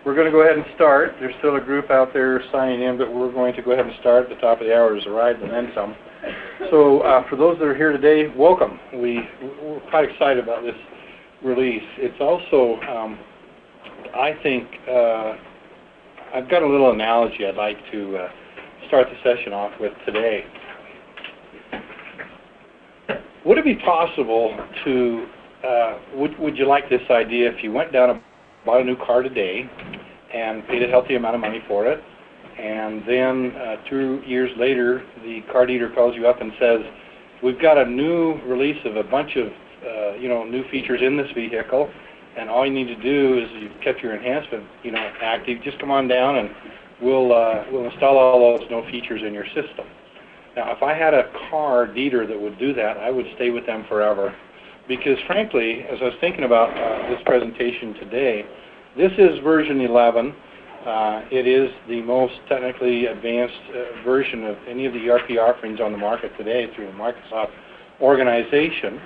We're going to go ahead and start. There's still a group out there signing in, but we're going to go ahead and start. At the top of the hour is a ride and then some. So for those that are here today, welcome. We're quite excited about this release. It's also, I think, I've got a little analogy I'd like to start the session off with today. Would it be possible to, would you like this idea if you went down and bought a new car today and paid a healthy amount of money for it, and then 2 years later the car dealer calls you up and says, we've got a new release of a bunch of new features in this vehicle, and all you need to do is you've kept your enhancement active, just come on down and we'll install all those new features in your system. Now, if I had a car dealer that would do that, I would stay with them forever. Because frankly, as I was thinking about this presentation today, this is version 11. It is the most technically advanced version of any of the ERP offerings on the market today through the Microsoft organization.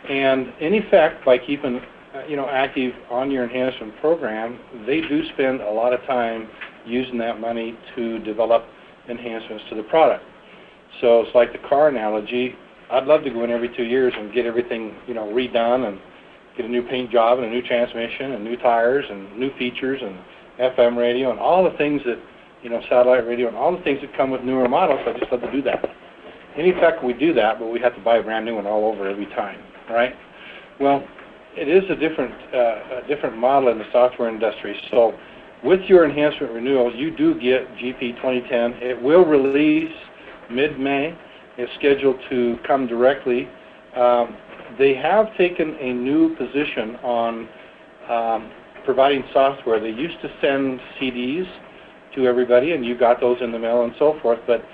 And in effect, by keeping active on your enhancement program, they do spend a lot of time using that money to develop enhancements to the product. So it's like the car analogy. I'd love to go in every 2 years and get everything redone and get a new paint job and a new transmission and new tires and new features and FM radio and all the things that, satellite radio and all the things that come with newer models. I just love to do that. In effect, we do that, but we have to buy a brand new one all over every time, right? Well, it is a different model in the software industry. So with your enhancement renewal, you do get GP 2010. It will release mid-May. It's scheduled to come directly. They have taken a new position on providing software. They used to send CDs to everybody, and you got those in the mail and so forth. But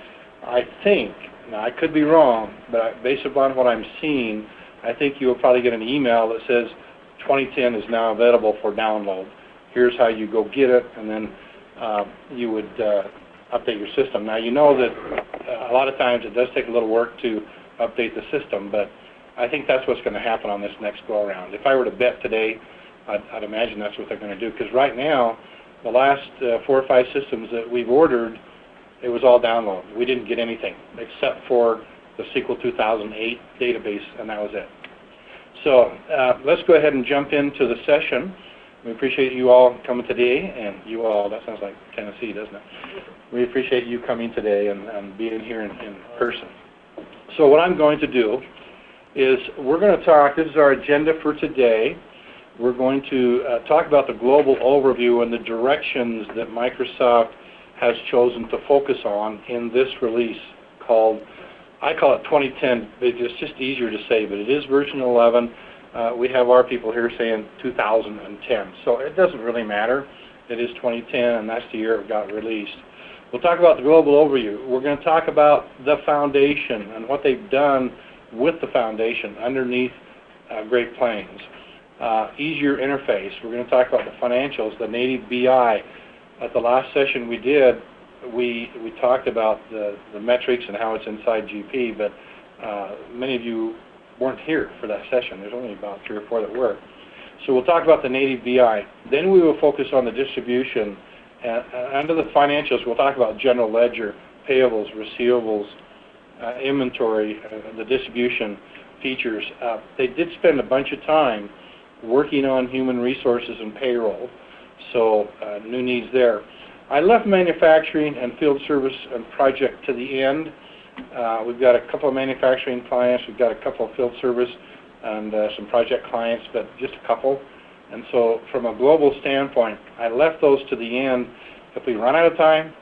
I think, now I could be wrong, but based upon what I'm seeing, I think you will probably get an email that says 2010 is now available for download. Here's how you go get it, and then you would update your system. Now, you know that a lot of times it does take a little work to update the system, but I think that's what's going to happen on this next go-around. If I were to bet today, I'd imagine that's what they're going to do, because right now, the last 4 or 5 systems that we've ordered, it was all download. We didn't get anything except for the SQL 2008 database, and that was it. So let's go ahead and jump into the session. We appreciate you all coming today, and you all, that sounds like Tennessee, doesn't it? We appreciate you coming today and being here in person. So what I'm going to do is we're going to talk, this is our agenda for today. We're going to talk about the global overview and the directions that Microsoft has chosen to focus on in this release called, I call it 2010. It's just easier to say, but it is version 11. We have our people here saying 2010. So it doesn't really matter. It is 2010, and that's the year it got released. We'll talk about the global overview. We're going to talk about the foundation and what they've done with the foundation underneath Great Plains. Easier interface. We're going to talk about the financials, the native BI. At the last session we did, we talked about the metrics and how it's inside GP, but many of you weren't here for that session. There's only about 3 or 4 that were. So we'll talk about the native BI. Then we will focus on the distribution. Under the financials, we'll talk about general ledger, payables, receivables, inventory, the distribution features. They did spend a bunch of time working on human resources and payroll, so new needs there. I left manufacturing and field service and project to the end. We've got a couple of manufacturing clients, we've got a couple of field service and some project clients, but just a couple. And so from a global standpoint, I left those to the end. If we run out of time,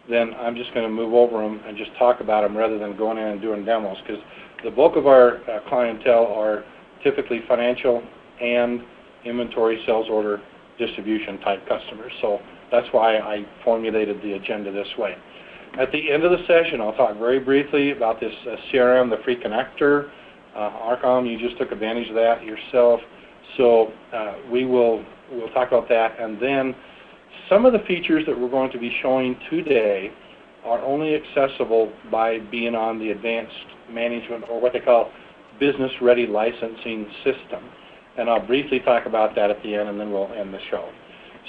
then I'm just going to move over them and just talk about them rather than going in and doing demos, because the bulk of our clientele are typically financial and inventory, sales order, distribution type customers. So that's why I formulated the agenda this way. At the end of the session, I'll talk very briefly about this CRM, the free connector. Arcom, you just took advantage of that yourself. So we'll talk about that, and then some of the features that we're going to be showing today are only accessible by being on the advanced management, or what they call business ready licensing system. And I'll briefly talk about that at the end, and then we'll end the show.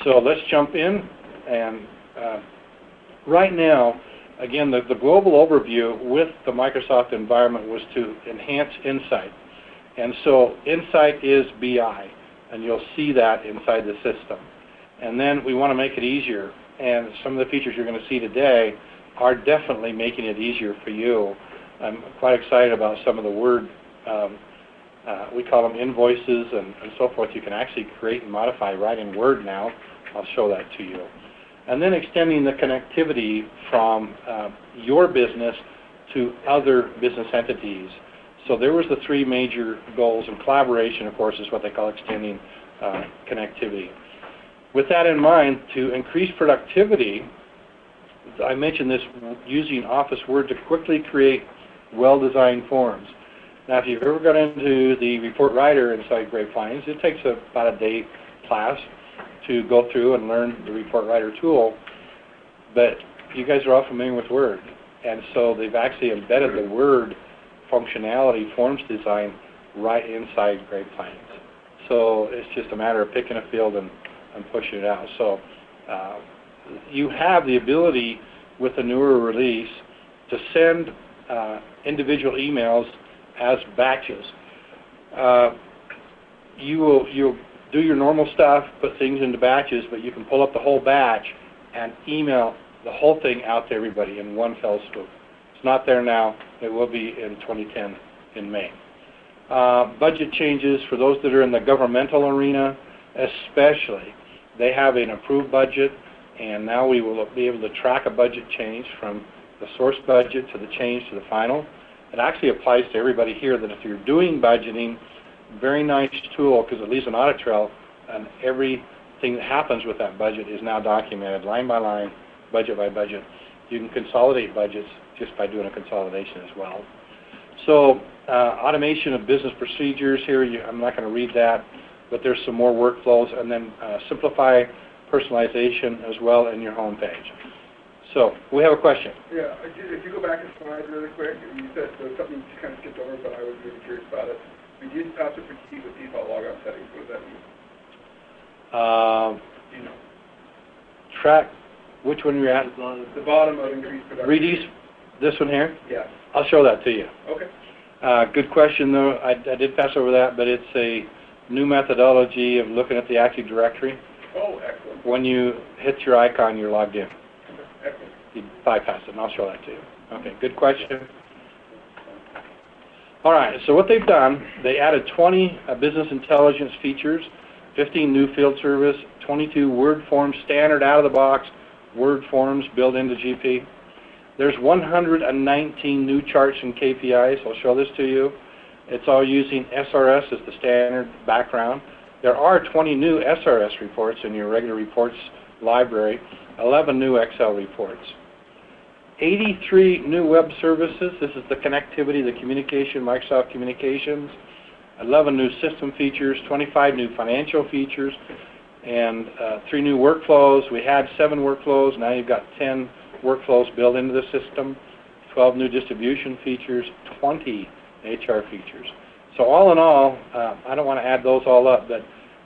So let's jump in, and right now, again, the global overview with the Microsoft environment was to enhance insight. And so insight is BI, and you'll see that inside the system. And then we want to make it easier, and some of the features you're going to see today are definitely making it easier for you. I'm quite excited about some of the Word, we call them invoices and so forth. You can actually create and modify right in Word now. I'll show that to you. And then extending the connectivity from your business to other business entities. So there was the three major goals, and collaboration, of course, is what they call extending connectivity. With that in mind, to increase productivity, I mentioned this, using Office Word to quickly create well-designed forms. Now, if you've ever got into the report writer inside Great Plains, it takes about a day class to go through and learn the report writer tool, but you guys are all familiar with Word, and so they've actually embedded the Word functionality, forms design, right inside Great Plains. So it's just a matter of picking a field and pushing it out. So you have the ability with the newer release to send individual emails as batches. You'll do your normal stuff, put things into batches, but you can pull up the whole batch and email the whole thing out to everybody in one fell swoop. It's not there now. It will be in 2010 in May. Budget changes for those that are in the governmental arena, especially. They have an approved budget, and now we will be able to track a budget change from the source budget to the change to the final. It actually applies to everybody here that if you're doing budgeting, very nice tool, because it leaves an audit trail, and everything that happens with that budget is now documented line by line, budget by budget. You can consolidate budgets just by doing a consolidation as well. So automation of business procedures here, I'm not going to read that, but there's some more workflows, and then simplify personalization as well in your home page. So we have a question. Yeah, if you go back a slide really quick, you said there was something you kind of skipped over, but I was really curious about it. Reduce password fatigue with default logout settings. What does that mean? Do you know? Track, which one you're at? The bottom of increased production. Reduce, this one here? Yeah. I'll show that to you. Okay. Good question, though. I did pass over that, but it's a new methodology of looking at the Active Directory. Oh, excellent. When you hit your icon, you're logged in. Excellent. You bypass it, and I'll show that to you. Okay, good question. All right, so what they've done, they added 20 business intelligence features, 15 new field service, 22 Word forms, standard out-of-the-box Word forms built into GP. There's 119 new charts and KPIs. I'll show this to you. It's all using SRS as the standard background. There are 20 new SRS reports in your regular reports library, 11 new Excel reports. 83 new web services. This is the connectivity, the communication, Microsoft Communications. 11 new system features, 25 new financial features, and 3 new workflows. We had 7 workflows. Now you've got 10 workflows built into the system. 12 new distribution features, 20 HR features. So all in all, I don't want to add those all up, but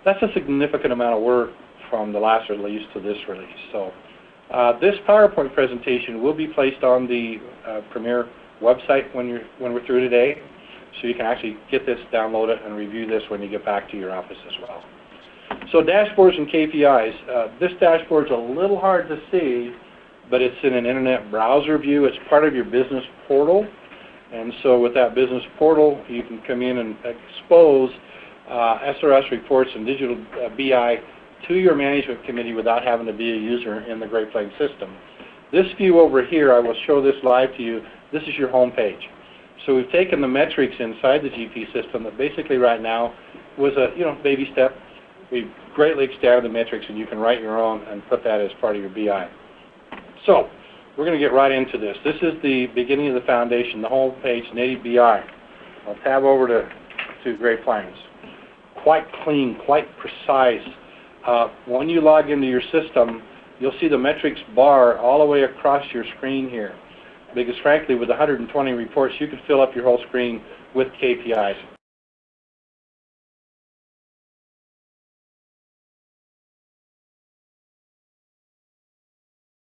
that's a significant amount of work from the last release to this release. So this PowerPoint presentation will be placed on the Premier website when we're through today, so you can actually get this, download it, and review this when you get back to your office as well. So dashboards and KPIs. This dashboard's a little hard to see, but it's in an internet browser view. It's part of your business portal, and so with that business portal, you can come in and expose SRS reports and digital BI to your management committee without having to be a user in the Great Plains system. This view over here, I will show this live to you. This is your home page. So we've taken the metrics inside the GP system that basically right now was a baby step. We've greatly expanded the metrics, and you can write your own and put that as part of your BI. So we're going to get right into this. This is the beginning of the foundation, the home page, native BI. I'll tab over to Great Plains. Quite clean, quite precise. When you log into your system, you'll see the metrics bar all the way across your screen here. Because frankly, with 120 reports, you could fill up your whole screen with KPIs.